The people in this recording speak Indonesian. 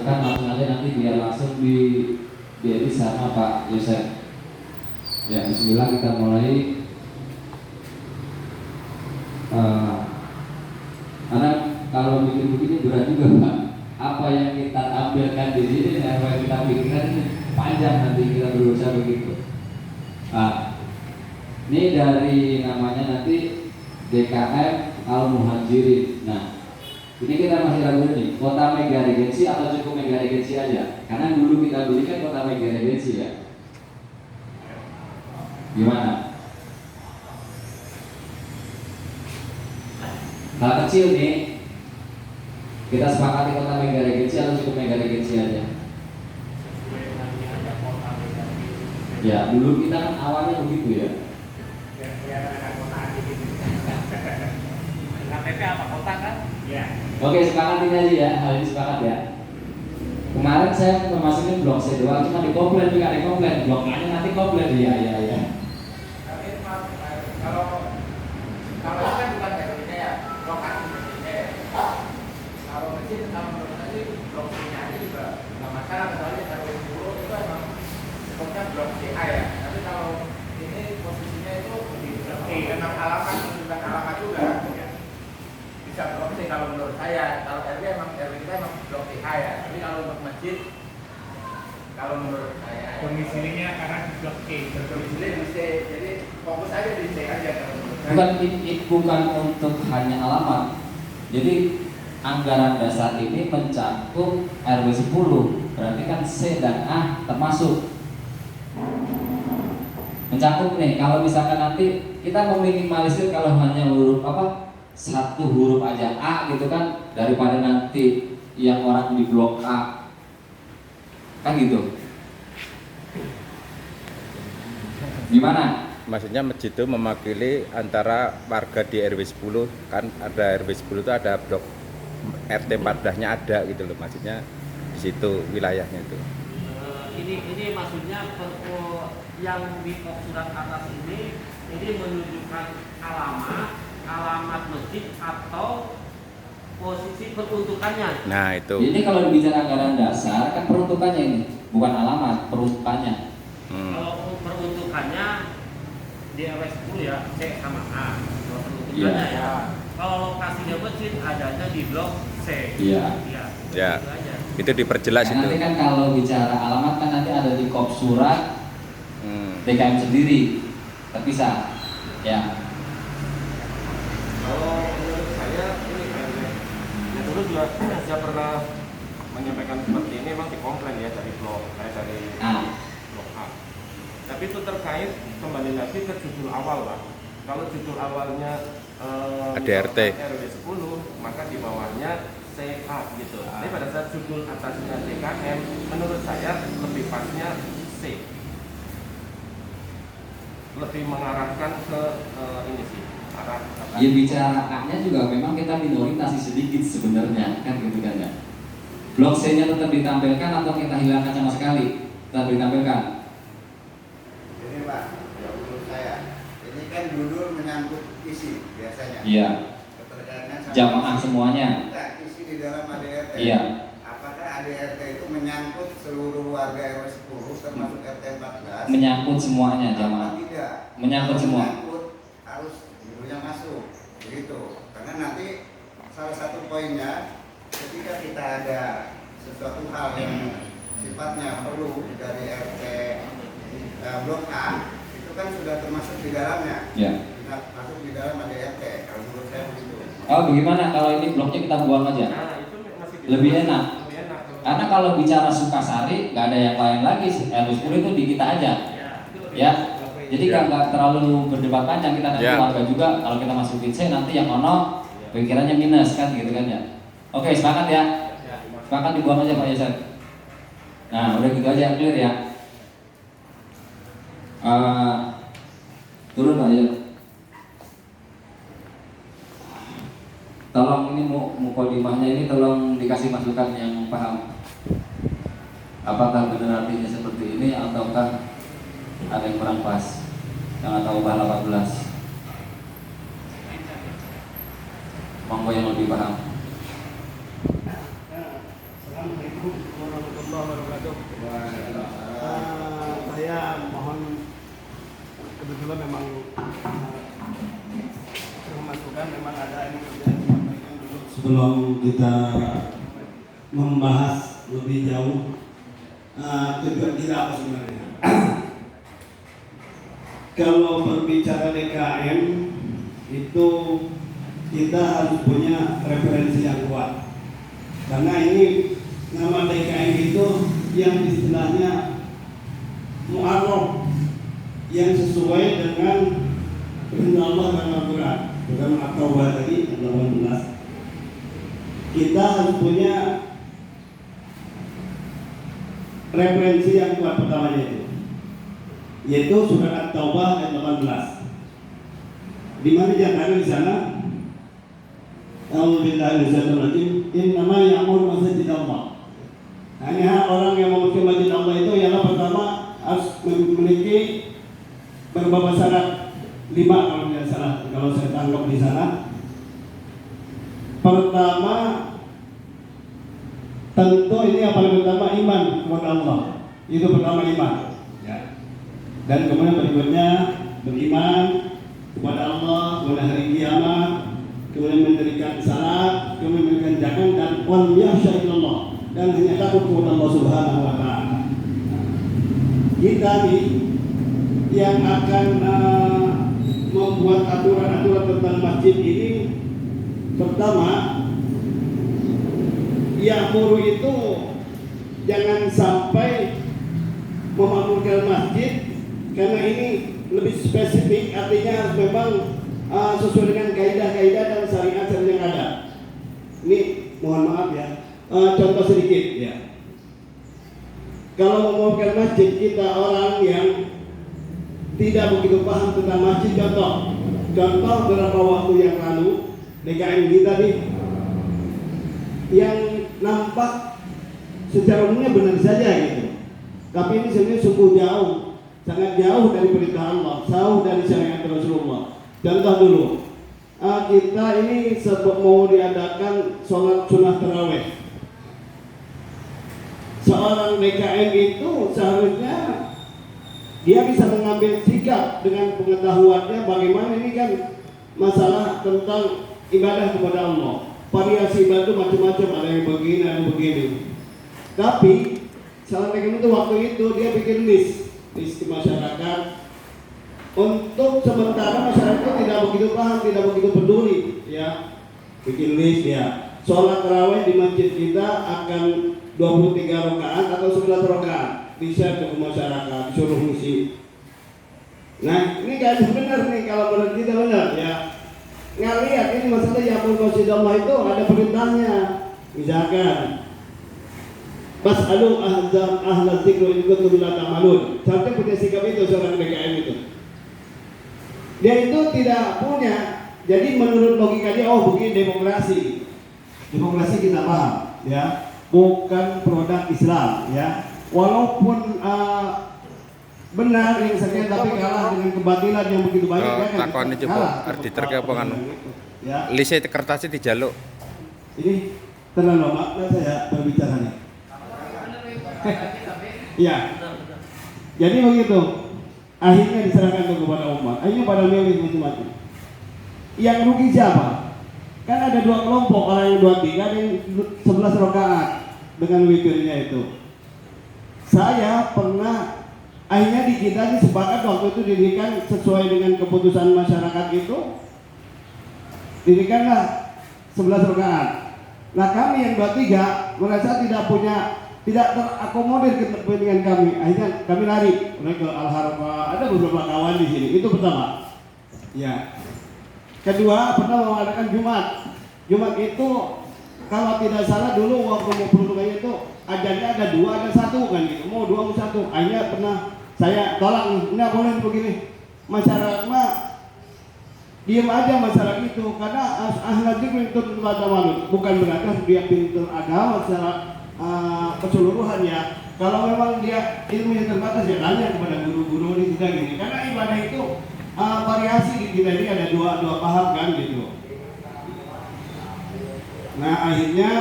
dipersilahkan langsung aja nanti biar langsung di sama Pak Yosef. Ya, bismillah kita mulai. Karena kalau bikin begini berat juga Pak. Apa yang kita tampilkan di sini dan apa yang kita pikirkan ini panjang nanti kita berusaha begitu. Ini dari namanya nanti DKM Al Muhajirin. Nah, ini kita masih ragu nih, kota mega regensi atau cukup mega regensi aja? Karena dulu kita beli kan kota mega regensi ya. Gimana? Hal kecil nih, kita sepakati kota mega regensi atau cukup mega regensi aja? Ya, dulu kita kan awalnya begitu ya. KTP apa kota kan? Ya. Oke, sepakat ini aja ya, hal ini sepakat ya. Kemarin saya memasukin blok C doang, cuma dikomplain juga dikomplain, blok A nya nanti komplain ya. Tapi kalau kan bukan RW ya, blok A kalau masjid kalau menurut saya blok C nya aja juga nggak masalah, kecuali RW 10 itu emang sebutnya blok CA ya. Tapi kalau ini posisinya itu di blok E, memang alamat menunjukkan alamat juga. Bisa blok C kalau menurut saya. Kalau RW kita emang blok CA ya. Tapi kalau untuk masjid, kalau menurut saya domisilinya karena di blok E. Domisili di C. Jadi fokus aja di C aja kalau menurut saya. Bukan untuk hanya alamat. Jadi anggaran dasar ini mencakup RW 10, berarti kan C dan A termasuk. Mencakup nih, kalau misalkan nanti kita meminimalisir kalau hanya huruf satu huruf aja A gitu kan, daripada nanti yang orang di blok A kan gitu. Gimana? Maksudnya masjid itu mewakili antara warga di RW 10, kan ada RW 10 itu ada blok RT 14-nya ada gitu loh, maksudnya di situ wilayahnya itu. Ini maksudnya yang di surat atas ini menunjukkan alamat masjid atau posisi peruntukannya. Nah itu. Jadi kalau bicara anggaran dasar kan peruntukannya ini, bukan alamat, peruntukannya. Kalau peruntukannya di RW 10 ya C sama A. Kalau peruntukannya ya. Kalau lokasinya masjid adanya di blok C. Iya. Ya. Itu diperjelas Nah, itu. nanti kan kalau bicara alamat kan nanti ada di kop surat DKM sendiri, terpisah. Ya. Kalau menurut saya ini ya dulu juga saya pernah menyampaikan seperti ini, memang dikomplain ya dari blok A. Tapi itu terkait kembali lagi ke judul awal Pak. Kalau judul awalnya ADRT RW 10, maka di bawahnya CA gitu. Tapi pada saat judul atasnya DKM, menurut saya lebih pasnya C. Lebih mengarahkan ke ini sih. Ya bicara A-nya juga memang kita minoritas sedikit sebenarnya kan gitu kan ya. Blok C-nya tetap ditampilkan atau kita hilangkan sama sekali? Tetap ditampilkan. Ini Pak, ya menurut saya ini kan judul menyangkut isi biasanya. Iya. Keterkaitan sama Jamaah semuanya. Nah, isi di dalam ADRT. Iya. Apakah ADRT itu menyangkut seluruh warga RW 10 termasuk RT 14? Menyangkut semuanya jamaah. Tidak. Menyangkut semua. Menyangkut harus judulnya masuk, begitu. Karena nanti salah satu poinnya ketika kita ada sesuatu hal yang sifatnya perlu dari RT blok A itu kan sudah termasuk di dalamnya. Ya. Masuk di dalam ADRT kalau menurut saya begitu. Oh bagaimana kalau ini bloknya kita buang aja? Nah, itu masih Lebih enak. Lebih enak. Karena kalau bicara Sukasari nggak ada yang lain lagi, RW 10 itu di kita aja. Ya. Jadi nggak terlalu berdebat panjang, kita nanti warga juga kalau kita masukin C nanti yang ono pikirannya minus kan gitu kan ya. Oke, sepakat ya. Sepakat dibuang aja Pak Yasir. Nah udah gitu aja, clear ya. Turun Pak ya. Tolong ini mukodimahnya ini tolong dikasih masukan yang paham. Apakah benar artinya seperti ini ataukah ada yang kurang pas? Yang tahu bahasa 14. Monggo yang lebih paham. Assalamualaikum Assalamualaikum warahmatullahi wabarakatuh. Saya mohon kebetulan memang masukan memang ada ini sebelum kita membahas lebih jauh tujuan kita apa sebenarnya. Kalau berbicara DKM itu kita harus punya referensi yang kuat, karena ini nama DKM itu yang istilahnya mu'arraf, yang sesuai dengan perintah Allah dan Al-Quran. Dalam At-Taubah tadi 18, kita harus punya referensi yang kuat. Pertamanya itu yaitu surat At-Taubah ayat 18, di mana dinyatakan di sana, A'udzubillahi minasyaitonir rajim, innama ya'muru masajid Allah. Hanya orang yang memasuki masjid Allah itu ialah pertama harus memiliki beberapa syarat, 5 kalau tidak salah, kalau saya tangkap di sana. Pertama, tentu ini yang paling pertama iman kepada Allah. Itu pertama iman, ya. Dan kemudian berikutnya beriman kepada Allah, kepada hari kiamat, kemudian mendirikan salat, kemudian mendirikan zakat, dan wal yakhsha-illallah, dan hanya takut kepada Allah Subhanahu wa taala. Kita nih yang akan membuat aturan-aturan tentang masjid ini, pertama, ya'muru itu jangan sampai memakmurkan masjid, karena ini lebih spesifik, artinya harus memang sesuai dengan kaidah-kaidah dan syariat yang ada. Ini mohon maaf ya, contoh sedikit ya. Kalau memakmurkan masjid, kita orang yang tidak begitu paham tentang masjid, contoh beberapa waktu yang lalu DKM kita nih yang nampak secara umumnya benar saja gitu, tapi ini sebenarnya sungguh jauh, sangat jauh dari perintah Allah, jauh dari syariat Rasulullah. Contoh dulu, kita ini mau diadakan sholat sunnah tarawih. Seorang DKM itu seharusnya dia bisa mengambil sikap dengan pengetahuannya bagaimana ini kan masalah tentang ibadah kepada Allah. Variasi ibadah itu macam-macam, ada yang begini, ada yang begini. Tapi seorang DKM itu waktu itu dia bikin list di masyarakat. Untuk sementara masyarakat itu tidak begitu paham, tidak begitu peduli, ya. Bikin list ya. Sholat tarawih di masjid kita akan 23 rakaat atau 11 rakaat, di-share ke masyarakat, disuruh ngisi. Nah, ini kan benar nih, kalau menurut kita benar ya. Ngelihat ini masalah ya'muru masjidallah itu ada perintahnya. Misalkan Fas'alu ahla dzikri in kuntum la ta'malun. Sampai punya sikap itu seorang DKM itu. Dia itu tidak punya. Jadi menurut logika dia, oh begini demokrasi. Demokrasi kita paham, ya. Bukan produk Islam, ya. Walaupun benar yang sekian, tapi kalah dengan kebatilan yang begitu banyak. Takon ini coba arti terkait apa kan? Ya. Lise kertasnya dijaluk. Ini terlalu lama saya berbicara nih. Ya. Jadi begitu. Akhirnya diserahkan kepada umat. Akhirnya pada milih macam-macam. Yang rugi siapa? Kan ada 2 kelompok, orang yang 23 dan 11 rakaat dengan witirnya itu. Saya pernah, akhirnya di kita ini sepakat waktu itu didirikan sesuai dengan keputusan masyarakat itu, didirikanlah 11 rakaat. Nah kami yang 23 merasa tidak terakomodir kepentingan kami. Akhirnya kami lari ke Al-Harqa. Ada beberapa kawan di sini. Itu pertama. Ya. Kedua, pernah mengadakan Jumat. Jumat itu kalau tidak salah dulu waktu mau peruntukannya itu ajarnya ada 2, ada 1 kan gitu. Mau 2 mau 1. Akhirnya pernah saya tolak nih. Enggak boleh begini. Masyarakat mah diam aja masalah itu, karena ahli dzikri itu bukan berarti dia pintar agama secara keseluruhan ya. Kalau memang dia ilmunya terbatas ya tanya kepada guru-guru ini tidak gini. Karena ibadah itu variasi di kita ini ada dua paham kan gitu. Nah akhirnya